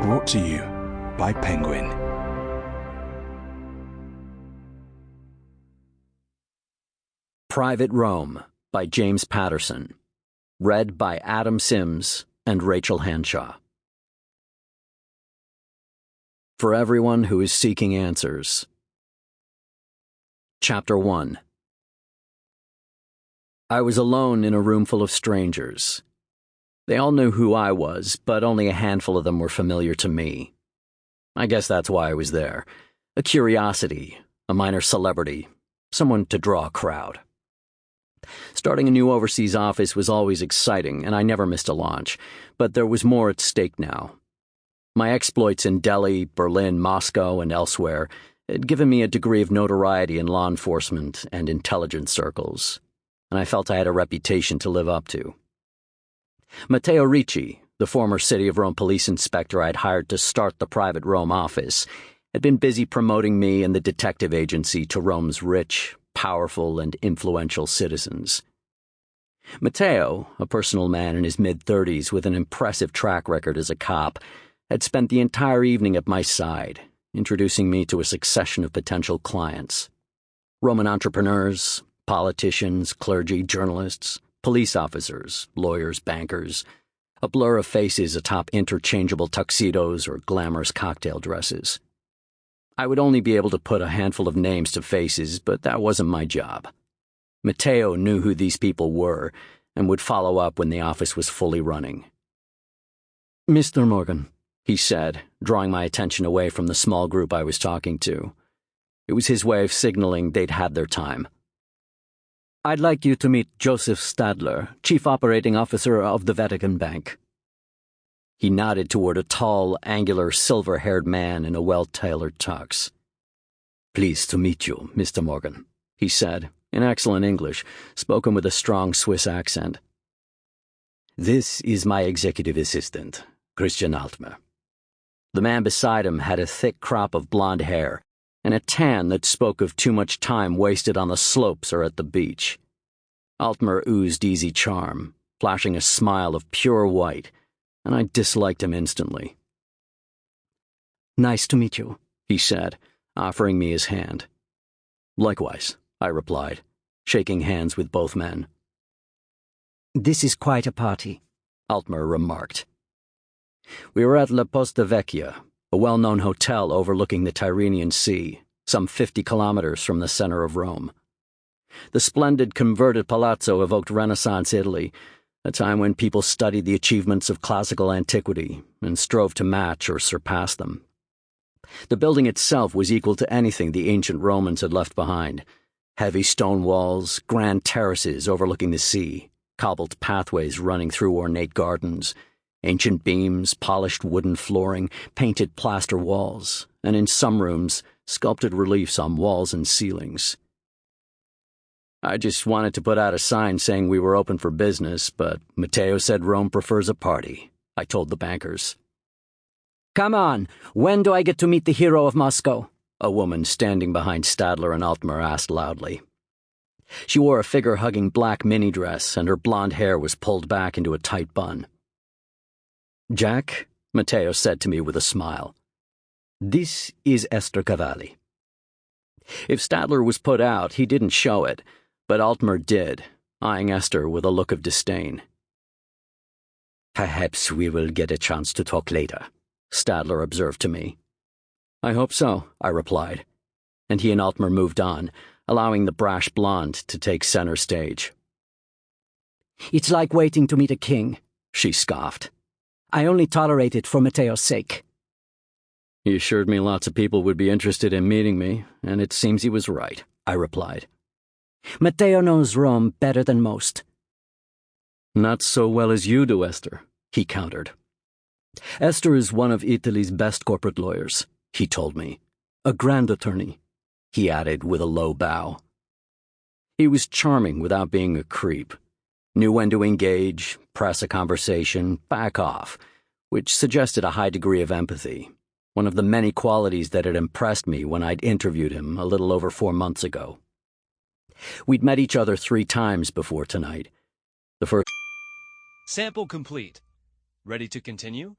Brought to you by Penguin. Private Rome by James Patterson. Read by Adam Sims and Rachel Handshaw. For everyone who is seeking answers. Chapter 1. I was alone in a room full of strangers. They all knew who I was, but only a handful of them were familiar to me. I guess that's why I was there. A curiosity, a minor celebrity, someone to draw a crowd. Starting a new overseas office was always exciting, and I never missed a launch, but there was more at stake now. My exploits in Delhi, Berlin, Moscow, and elsewhere had given me a degree of notoriety in law enforcement and intelligence circles, and I felt I had a reputation to live up to. Matteo Ricci, the former City of Rome police inspector I'd hired to start the Private Rome office, had been busy promoting me and the detective agency to Rome's rich, powerful, and influential citizens. Matteo, a personal man in his mid-30s with an impressive track record as a cop, had spent the entire evening at my side, introducing me to a succession of potential clients. Roman entrepreneurs, politicians, clergy, journalists, police officers, lawyers, bankers, a blur of faces atop interchangeable tuxedos or glamorous cocktail dresses. I would only be able to put a handful of names to faces, but that wasn't my job. Matteo knew who these people were and would follow up when the office was fully running. "Mr. Morgan," he said, drawing my attention away from the small group I was talking to. It was his way of signaling they'd had their time. "I'd like you to meet Joseph Stadler, Chief Operating Officer of the Vatican Bank." He nodded toward a tall, angular, silver-haired man in a well-tailored tux. "Pleased to meet you, Mr. Morgan," he said, in excellent English, spoken with a strong Swiss accent. "This is my executive assistant, Christian Altmer." The man beside him had a thick crop of blonde hair and a tan that spoke of too much time wasted on the slopes or at the beach. Altmer oozed easy charm, flashing a smile of pure white, and I disliked him instantly. "Nice to meet you," he said, offering me his hand. "Likewise," I replied, shaking hands with both men. "This is quite a party," Altmer remarked. We were at La Posta Vecchia, a well-known hotel overlooking the Tyrrhenian Sea, some 50 kilometers from the center of Rome. The splendid converted palazzo evoked Renaissance Italy, a time when people studied the achievements of classical antiquity and strove to match or surpass them. The building itself was equal to anything the ancient Romans had left behind. Heavy stone walls, grand terraces overlooking the sea, cobbled pathways running through ornate gardens, ancient beams, polished wooden flooring, painted plaster walls, and in some rooms, sculpted reliefs on walls and ceilings. I just wanted to put out a sign saying we were open for business, but Matteo said Rome prefers a party, I told the bankers. "Come on, when do I get to meet the hero of Moscow?" a woman standing behind Stadler and Altmer asked loudly. She wore a figure-hugging black mini-dress, and her blonde hair was pulled back into a tight bun. "Jack," Matteo said to me with a smile, "this is Esther Cavalli." If Stadler was put out, he didn't show it, but Altmer did, eyeing Esther with a look of disdain. "Perhaps we will get a chance to talk later," Stadler observed to me. "I hope so," I replied, and he and Altmer moved on, allowing the brash blonde to take center stage. "It's like waiting to meet a king," she scoffed. "I only tolerate it for Matteo's sake." He assured me lots of people would be interested in meeting me, and it seems he was right, I replied. "Matteo knows Rome better than most." "Not so well as you do, Esther," he countered. "Esther is one of Italy's best corporate lawyers," he told me. "A grand attorney," he added with a low bow. He was charming without being a creep. Knew when to engage, press a conversation, back off, which suggested a high degree of empathy, one of the many qualities that had impressed me when I'd interviewed him a little over 4 months ago. We'd met each other 3 times before tonight. The first... Sample complete. Ready to continue?